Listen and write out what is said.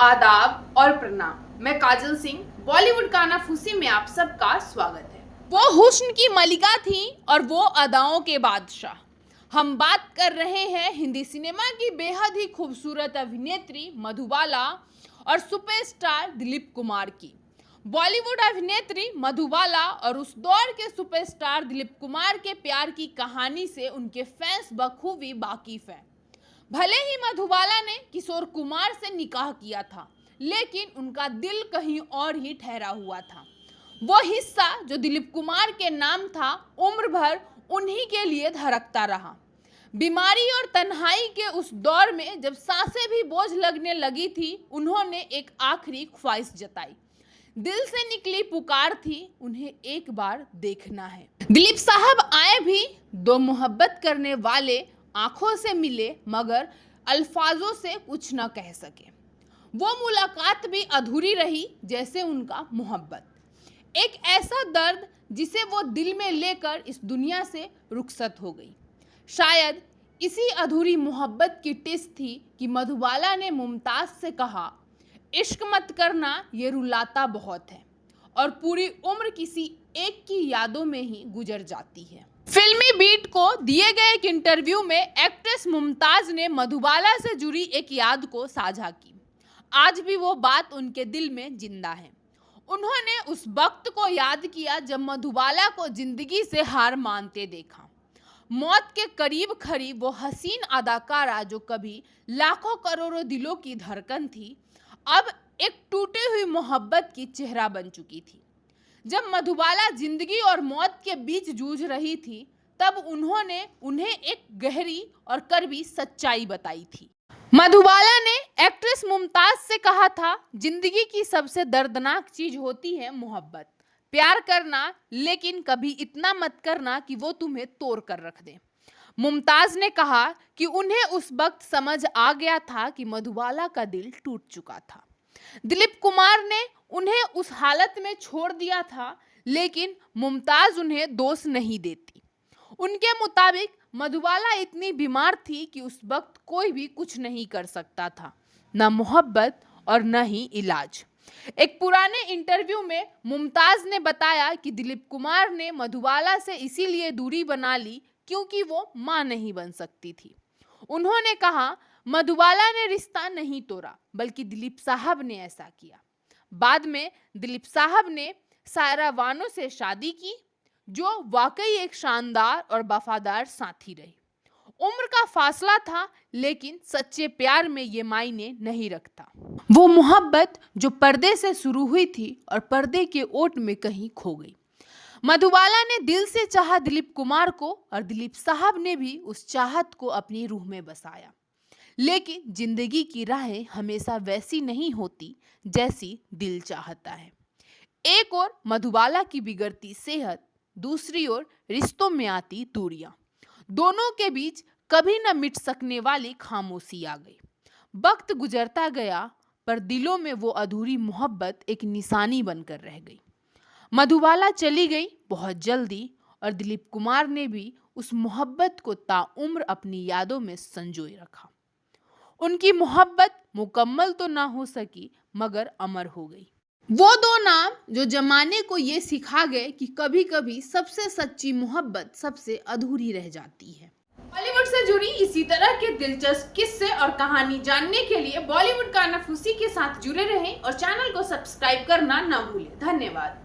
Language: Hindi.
आदाब और प्रणाम। मैं काजल सिंह, बॉलीवुड कानाफूसी में आप सबका स्वागत है। वो हुस्न की मलिका थी और वो अदाओं के बादशाह। हम बात कर रहे हैं हिंदी सिनेमा की बेहद ही खूबसूरत अभिनेत्री मधुबाला और सुपरस्टार दिलीप कुमार की। बॉलीवुड अभिनेत्री मधुबाला और उस दौर के सुपरस्टार दिलीप कुमार के प्यार की कहानी से उनके फैंस बखूबी वाकिफ हैं। भले ही मधुबाला ने किशोर कुमार से निकाह किया था, लेकिन उनका दिल कहीं और ही ठहरा हुआ था। वो हिस्सा जो दिलीप कुमार के नाम था, उम्र भर उन्हीं के लिए धड़कता रहा। बीमारी और तन्हाई के उस दौर में जब सांसें भी बोझ लगने लगी थी, उन्होंने एक आखिरी ख्वाहिश जताई। दिल से निकली पुकार थी, उन्हें एक बार देखना है। दिलीप साहब आए भी, दो मोहब्बत करने वाले आंखों से मिले, मगर अल्फाजों से कुछ न कह सके। वो मुलाकात भी अधूरी रही जैसे उनका मोहब्बत। एक ऐसा दर्द जिसे वो दिल में लेकर इस दुनिया से रुखसत हो गई। शायद इसी अधूरी मोहब्बत की टिस थी कि मधुबाला ने मुमताज से कहा, इश्क मत करना, ये रुलाता बहुत है और पूरी उम्र किसी एक की यादों में ही गुजर जाती है। फिल्मी बीट को दिए गए एक इंटरव्यू में एक्ट्रेस मुमताज ने मधुबाला से जुड़ी एक याद को साझा की। आज भी वो बात उनके दिल में जिंदा है। उन्होंने उस वक्त को याद किया जब मधुबाला को जिंदगी से हार मानते देखा। मौत के करीब खड़ी वो हसीन अदाकारा जो कभी लाखों करोड़ों दिलों की धड़कन थी, अब एक टूटी हुई मोहब्बत की चेहरा बन चुकी थी। जब मधुबाला जिंदगी और मौत के बीच जूझ रही थी, तब उन्होंने उन्हें एक गहरी और कड़वी सच्चाई बताई थी। मधुबाला ने एक्ट्रेस मुमताज से कहा था, जिंदगी की सबसे दर्दनाक चीज होती है मोहब्बत। प्यार करना, लेकिन कभी इतना मत करना कि वो तुम्हें तोड़ कर रख दे। मुमताज ने कहा कि उन्हें उस वक्त समझ आ गया था कि मधुबाला का दिल टूट चुका था। दिलीप कुमार ने उन्हें उस हालत में छोड़ दिया था, लेकिन मुमताज उन्हें दोष नहीं देती। उनके मुताबिक मधुबाला इतनी बीमार थी कि उस वक्त कोई भी कुछ नहीं कर सकता था, न मोहब्बत और न ही इलाज। एक पुराने इंटरव्यू में मुमताज ने बताया कि दिलीप कुमार ने मधुबाला से इसीलिए दूरी बना ली क्योंकि वो मां नहीं बन सकती थी। उन्होंने कहा, मधुबाला ने रिश्ता नहीं तोड़ा, बल्कि दिलीप साहब ने ऐसा किया। बाद में दिलीप साहब ने सायरा बानो से शादी की, जो वाकई एक शानदार और वफादार साथी रही। उम्र का फासला था, लेकिन सच्चे प्यार में ये मायने नहीं रखता। वो मोहब्बत जो पर्दे से शुरू हुई थी और पर्दे के ओट में कहीं खो गई। मधुबाला ने दिल से चाहा दिलीप कुमार को और दिलीप साहब ने भी उस चाहत को अपनी रूह में बसाया। लेकिन जिंदगी की राहें हमेशा वैसी नहीं होती जैसी दिल चाहता है। एक ओर मधुबाला की बिगड़ती सेहत, दूसरी ओर रिश्तों में आती दूरियां। दोनों के बीच कभी न मिट सकने वाली खामोशी आ गई। वक्त गुजरता गया, पर दिलों में वो अधूरी मोहब्बत एक निशानी बनकर रह गई। मधुबाला चली गई बहुत जल्दी, और दिलीप कुमार ने भी उस मोहब्बत को ताउम्र अपनी यादों में संजोए रखा। उनकी मोहब्बत मुकम्मल तो ना हो सकी, मगर अमर हो गई। वो दो नाम जो जमाने को ये सिखा गए कि कभी कभी सबसे सच्ची मोहब्बत सबसे अधूरी रह जाती है। बॉलीवुड से जुड़ी इसी तरह के दिलचस्प किस्से और कहानी जानने के लिए बॉलीवुड कानाफूसी के साथ जुड़े रहें और चैनल को सब्सक्राइब करना न भूलें। धन्यवाद।